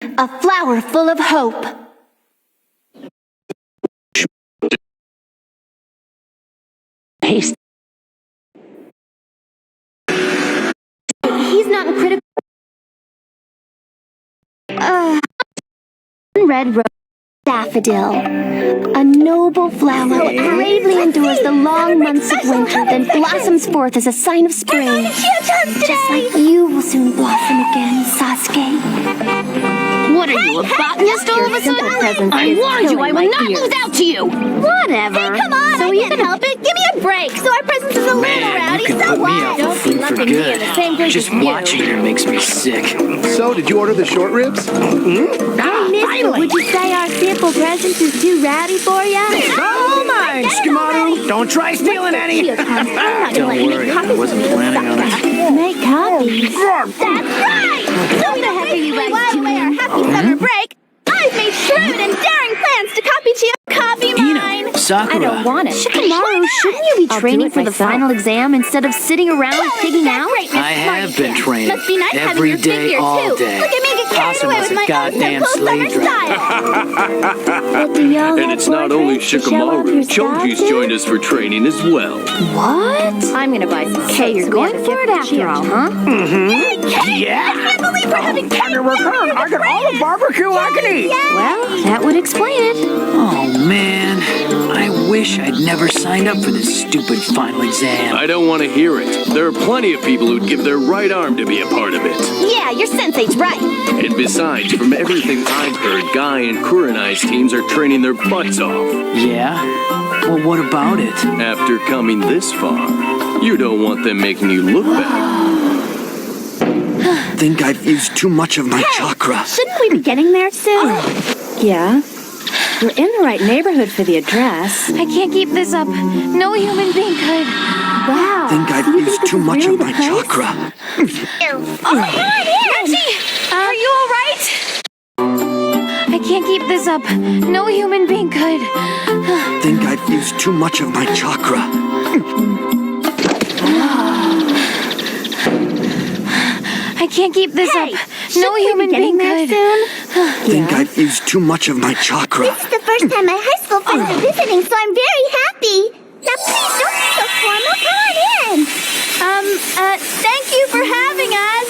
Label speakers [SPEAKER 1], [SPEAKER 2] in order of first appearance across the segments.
[SPEAKER 1] A flower full of hope. He's not critical. Red rose daffodil. A noble flower that bravely endures the long months of winter, then blossoms forth as a sign of spring. Just like you will soon blossom again, Sasuke. What are you, a botanist all of a sudden? I warned you I will not lose out to you! Whatever.
[SPEAKER 2] Hey, come on, so I can't help it. Give me a break. So our presence is a little rowdy,
[SPEAKER 3] you can
[SPEAKER 2] so
[SPEAKER 3] put me
[SPEAKER 2] what?
[SPEAKER 3] out for food for good. Just watching her makes me sick.
[SPEAKER 4] So, did you order the short ribs?
[SPEAKER 2] Mister, would you say our simple presence is too rowdy for you?
[SPEAKER 3] Oh my! Skimaru, don't try stealing any! Don't worry, I wasn't planning on it.
[SPEAKER 2] Make copies. That's right! So what the heck are you guys doing? While our happy summer break, I've made shrewd and daring plans to copy Chio. Copy mine!
[SPEAKER 3] Sakura!
[SPEAKER 1] I don't want it. Shikamaru, shouldn't you be training for the final exam instead of sitting around pigging out?
[SPEAKER 3] I have been training.
[SPEAKER 2] Must be nice having
[SPEAKER 3] every
[SPEAKER 2] your
[SPEAKER 3] day,
[SPEAKER 2] figure,
[SPEAKER 3] all
[SPEAKER 2] too.
[SPEAKER 3] day.
[SPEAKER 2] Look at me get carried away with
[SPEAKER 3] Awesome as a
[SPEAKER 2] my
[SPEAKER 3] goddamn
[SPEAKER 2] ultimate
[SPEAKER 3] slave
[SPEAKER 2] summer
[SPEAKER 3] driver.
[SPEAKER 2] style. But do y'all
[SPEAKER 5] And
[SPEAKER 2] have
[SPEAKER 5] it's not only
[SPEAKER 2] portraits to show off your
[SPEAKER 5] Shikamaru. Choji's
[SPEAKER 2] style, too?
[SPEAKER 5] joined us for training as well.
[SPEAKER 1] What? I'm gonna buy some. Okay, you're going for it after all, huh?
[SPEAKER 3] Yeah!
[SPEAKER 2] I can't believe we're having cake!
[SPEAKER 3] I got all the barbecue I can eat!
[SPEAKER 1] Well, that would explain it.
[SPEAKER 3] Oh man, I wish I'd never signed up for this stupid final exam.
[SPEAKER 5] I don't want to hear it. There are plenty of people who'd give their right arm to be a part of it.
[SPEAKER 2] Yeah, your sensei's right.
[SPEAKER 5] And besides, from everything I've heard, Guy and Kurenai's teams are training their butts off.
[SPEAKER 3] Yeah? Well, what about it?
[SPEAKER 5] After coming this far, you don't want them making you look bad.
[SPEAKER 6] Think I've used too much of my chakra.
[SPEAKER 2] Shouldn't we be getting there soon?
[SPEAKER 7] Yeah. We're in the right neighborhood for the address.
[SPEAKER 1] I can't keep this up. No human being could.
[SPEAKER 2] Wow.
[SPEAKER 6] Think I've used too much of my chakra.
[SPEAKER 2] Oh my God, Nancy!
[SPEAKER 1] Are you all right? I can't keep this up. No human being could.
[SPEAKER 6] Think I've used too much of my chakra.
[SPEAKER 1] I can't keep this up. No human being could.
[SPEAKER 6] Think I've used too much of my chakra.
[SPEAKER 2] This is the first time my high school friends are visiting, so I'm very happy. Now please don't be so formal. Come on in. Thank you for having us.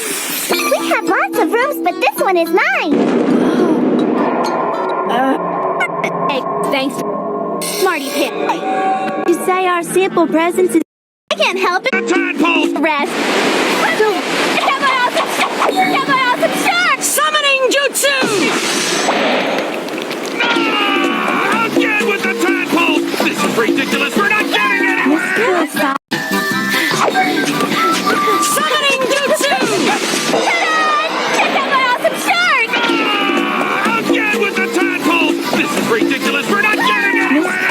[SPEAKER 2] We have lots of rooms, but this one is mine. Hey, thanks. Smarty pit. You say our simple presence is... I can't help it. Tadpole! Rest. Have my awesome shark!
[SPEAKER 3] Summoning Jutsu!
[SPEAKER 5] Again with the tadpole! This is ridiculous. We're not getting anywhere!
[SPEAKER 3] Summoning Jutsu!
[SPEAKER 2] Check out my awesome shark!
[SPEAKER 5] Again with the tadpole! This is ridiculous. We're not getting anywhere!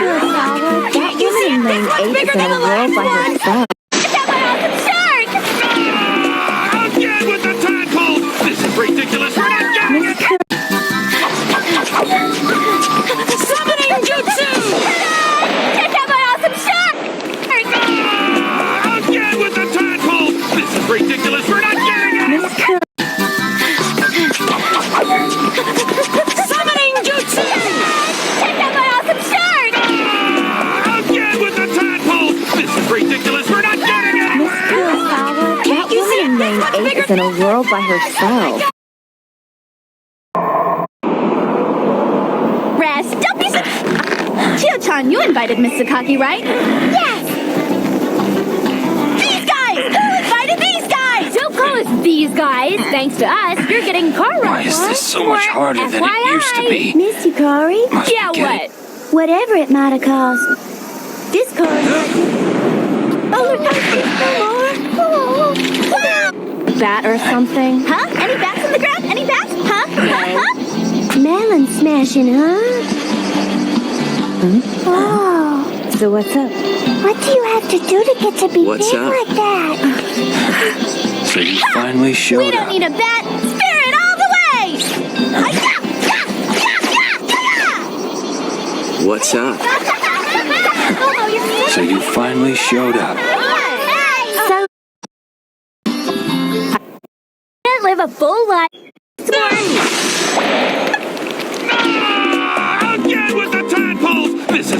[SPEAKER 7] That woman named Ape is in a world by herself.
[SPEAKER 2] Check out my awesome shark!
[SPEAKER 5] Again with the tadpole! This is ridiculous. We're not getting it!
[SPEAKER 3] Summoning Jutsu!
[SPEAKER 2] Check out my awesome shark!
[SPEAKER 5] Again with the tadpole! This is ridiculous. We're not getting it!
[SPEAKER 3] Summoning Jutsu!
[SPEAKER 2] Check out my awesome shark!
[SPEAKER 5] Again with the tadpole! This is ridiculous. We're not getting it!
[SPEAKER 7] That woman named Ape is in a world by herself.
[SPEAKER 2] Rest. Don't be so... Chio-chan, you invited Miss Sakaki, right? Yes! These guys! Who invited these guys? Don't call us these guys. Thanks to us, you're getting car rides.
[SPEAKER 3] Why is this so much harder than it used to be?
[SPEAKER 2] Miss Yukari?
[SPEAKER 3] Must
[SPEAKER 2] Yeah,
[SPEAKER 3] be
[SPEAKER 2] what?
[SPEAKER 3] kidding.
[SPEAKER 2] Whatever it might have cost. This car Oh, look, there's no more. Oh.
[SPEAKER 7] Bat or something?
[SPEAKER 2] Huh? Any bats on the ground? Any bats? Huh? Huh? Melon smashing, huh? Oh.
[SPEAKER 7] So what's up?
[SPEAKER 2] What do you have to do to get to be
[SPEAKER 5] What's
[SPEAKER 2] big
[SPEAKER 5] up?
[SPEAKER 2] like that?
[SPEAKER 3] So you finally
[SPEAKER 2] We
[SPEAKER 3] showed
[SPEAKER 2] don't
[SPEAKER 3] up.
[SPEAKER 2] need a bat. Spirit all the way!
[SPEAKER 5] What's up?
[SPEAKER 3] So you finally showed up.
[SPEAKER 2] So, live a full life. Smart.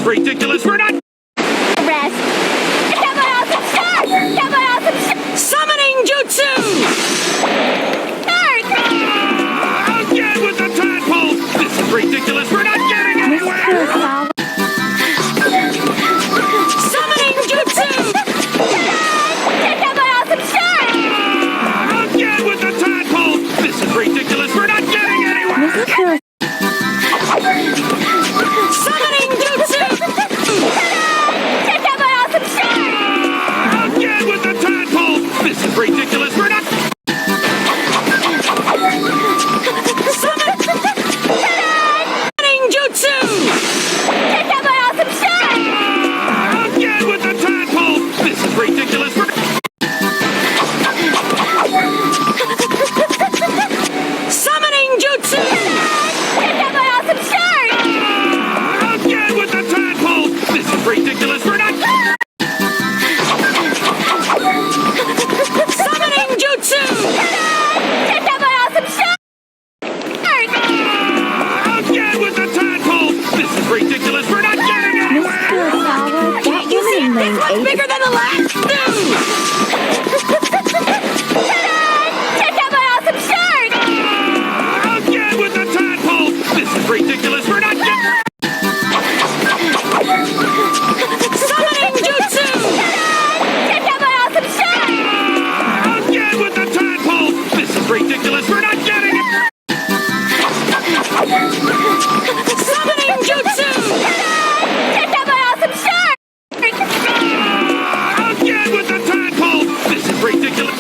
[SPEAKER 5] ridiculous. We're not.
[SPEAKER 2] Rest. Come on, awesome start! Come on, awesome start!
[SPEAKER 3] Summoning jutsu!
[SPEAKER 2] Start!
[SPEAKER 5] Again with the tadpole. This is ridiculous. We're not getting anywhere.
[SPEAKER 3] Summoning jutsu!
[SPEAKER 2] Come on, awesome start!
[SPEAKER 5] Again with the tadpole. This is ridiculous. We're not getting anywhere.
[SPEAKER 3] Summoning jutsu!
[SPEAKER 2] Come on, awesome start!
[SPEAKER 5] Again with the tadpole. This is ridiculous. We're not.
[SPEAKER 3] Summoning jutsu!
[SPEAKER 2] Come on, awesome start!
[SPEAKER 5] Again with the tadpole. This is ridiculous. We're.
[SPEAKER 3] Summoning jutsu!
[SPEAKER 2] Come on, awesome start!
[SPEAKER 5] Again with the tadpole. This is ridiculous. We're not.
[SPEAKER 3] Summoning jutsu!
[SPEAKER 2] Come on, awesome start!
[SPEAKER 5] Again with the tadpole. This is ridiculous. We're not getting anywhere.
[SPEAKER 3] You see that's bigger than the last two!
[SPEAKER 2] Come on, awesome start!
[SPEAKER 5] Again with the tadpole. This is ridiculous. We're not getting.
[SPEAKER 3] Summoning jutsu!
[SPEAKER 2] Come on, awesome start!
[SPEAKER 5] Again with the tadpole. This is ridiculous. We're not getting it.
[SPEAKER 3] Summoning jutsu!
[SPEAKER 2] Come on, awesome start!
[SPEAKER 5] Again with the tadpole. This is ridiculous.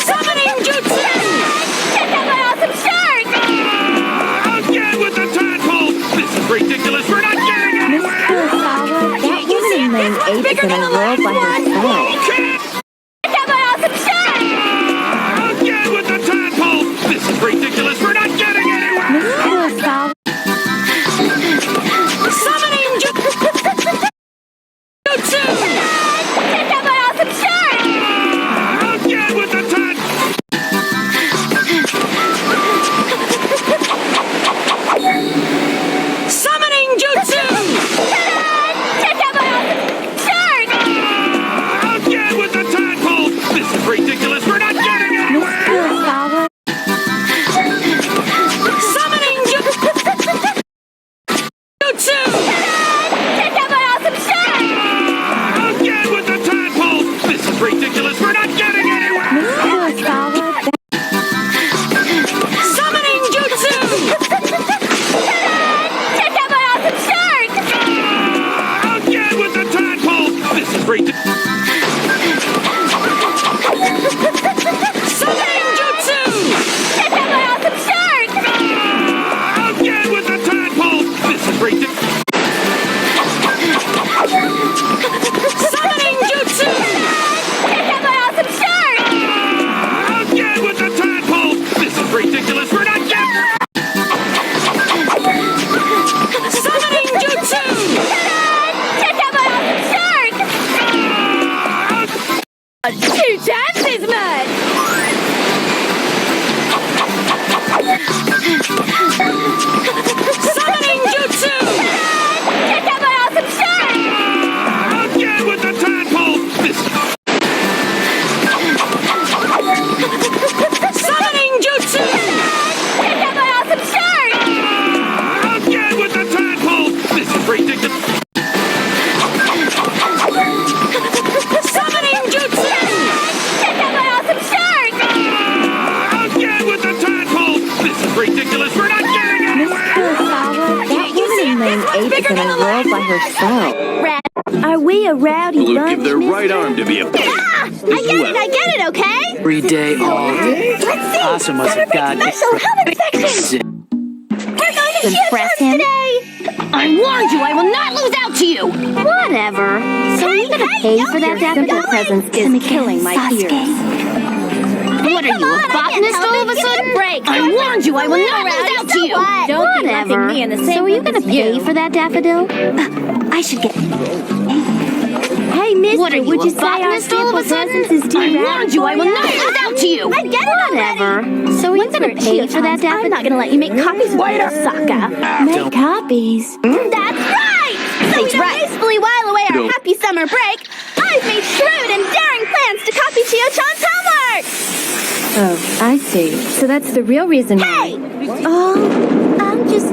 [SPEAKER 3] Summoning jutsu!
[SPEAKER 2] Come on, awesome start!
[SPEAKER 5] Again with the tadpole. This is ridiculous. We're not getting anywhere.
[SPEAKER 3] You see that's bigger than the last one!
[SPEAKER 2] Come on, awesome start!
[SPEAKER 5] Again with the tadpole. This is ridiculous. We're not getting anywhere.
[SPEAKER 3] Summoning jutsu!
[SPEAKER 2] Come on, awesome start!
[SPEAKER 5] Again with the tadpole.
[SPEAKER 3] Summoning jutsu!
[SPEAKER 2] Come on, awesome start!
[SPEAKER 5] Again with the tadpole. This is ridiculous. We're not getting anywhere.
[SPEAKER 3] Summoning jutsu!
[SPEAKER 2] Come on, awesome start!
[SPEAKER 5] Again with the tadpole. This is ridiculous. We're not getting anywhere.
[SPEAKER 3] Summoning jutsu!
[SPEAKER 2] Come on, awesome start!
[SPEAKER 5] Again with the tadpole. This is ridiculous.
[SPEAKER 3] Summoning jutsu!
[SPEAKER 2] Come on, awesome start!
[SPEAKER 5] Again with the tadpole. This is ridiculous.
[SPEAKER 3] Summoning jutsu!
[SPEAKER 2] Come on, awesome start!
[SPEAKER 5] Again with the tadpole. This is ridiculous. We're not getting.
[SPEAKER 3] Summoning jutsu!
[SPEAKER 2] Come on, awesome start! 2 times as much!
[SPEAKER 3] Summoning jutsu!
[SPEAKER 2] Come on, awesome start!
[SPEAKER 5] Again with the tadpole. This.
[SPEAKER 3] Summoning jutsu!
[SPEAKER 2] Come on, awesome start!
[SPEAKER 5] Again with the tadpole. This is ridiculous.
[SPEAKER 3] Summoning jutsu!
[SPEAKER 2] Come on, awesome start!
[SPEAKER 5] Again with the tadpole. This is ridiculous. We're not getting anywhere.
[SPEAKER 3] You see that's bigger than the last one!
[SPEAKER 7] Are we a rowdy
[SPEAKER 4] Will
[SPEAKER 7] bunch?
[SPEAKER 4] give their right arm to be a.
[SPEAKER 2] I get it, okay?
[SPEAKER 3] Every day, all day. Awesome was a goddamn.
[SPEAKER 2] Special helmet section! We're going to
[SPEAKER 1] Impress him?
[SPEAKER 2] today!
[SPEAKER 1] I warned you I will not lose out to you! Whatever. So are you gonna pay for that daffodil?
[SPEAKER 7] Presence is killing my ears.
[SPEAKER 1] What are you, a botanist all of a sudden?
[SPEAKER 2] Break!
[SPEAKER 1] I warned you I will not lose out to you!
[SPEAKER 7] Don't be lumping
[SPEAKER 1] Whatever.
[SPEAKER 7] me in the same
[SPEAKER 1] So are you
[SPEAKER 7] group
[SPEAKER 1] gonna
[SPEAKER 7] as
[SPEAKER 1] pay
[SPEAKER 7] you.
[SPEAKER 1] for that daffodil? I should get...
[SPEAKER 7] Hey, mister,
[SPEAKER 1] What are you,
[SPEAKER 7] would
[SPEAKER 1] a
[SPEAKER 7] you say our
[SPEAKER 1] botanist all of a
[SPEAKER 7] sample
[SPEAKER 1] sudden?
[SPEAKER 7] presence is too
[SPEAKER 1] I
[SPEAKER 7] rare
[SPEAKER 1] warned you, I
[SPEAKER 7] for
[SPEAKER 1] will
[SPEAKER 7] ya?
[SPEAKER 1] not give this out to you!
[SPEAKER 2] I get it
[SPEAKER 7] Whatever. So are you gonna pay for that, Daffodil?
[SPEAKER 2] I'm not gonna let you make copies of
[SPEAKER 3] Waiter!
[SPEAKER 2] Sakura.
[SPEAKER 7] Make copies.
[SPEAKER 2] That's right! So we don't wastefully while away our happy summer break, I've made shrewd and daring plans to copy Chio-chan's homework!
[SPEAKER 7] Oh, I see. So that's the real reason why.
[SPEAKER 2] Hey! Oh, I'm just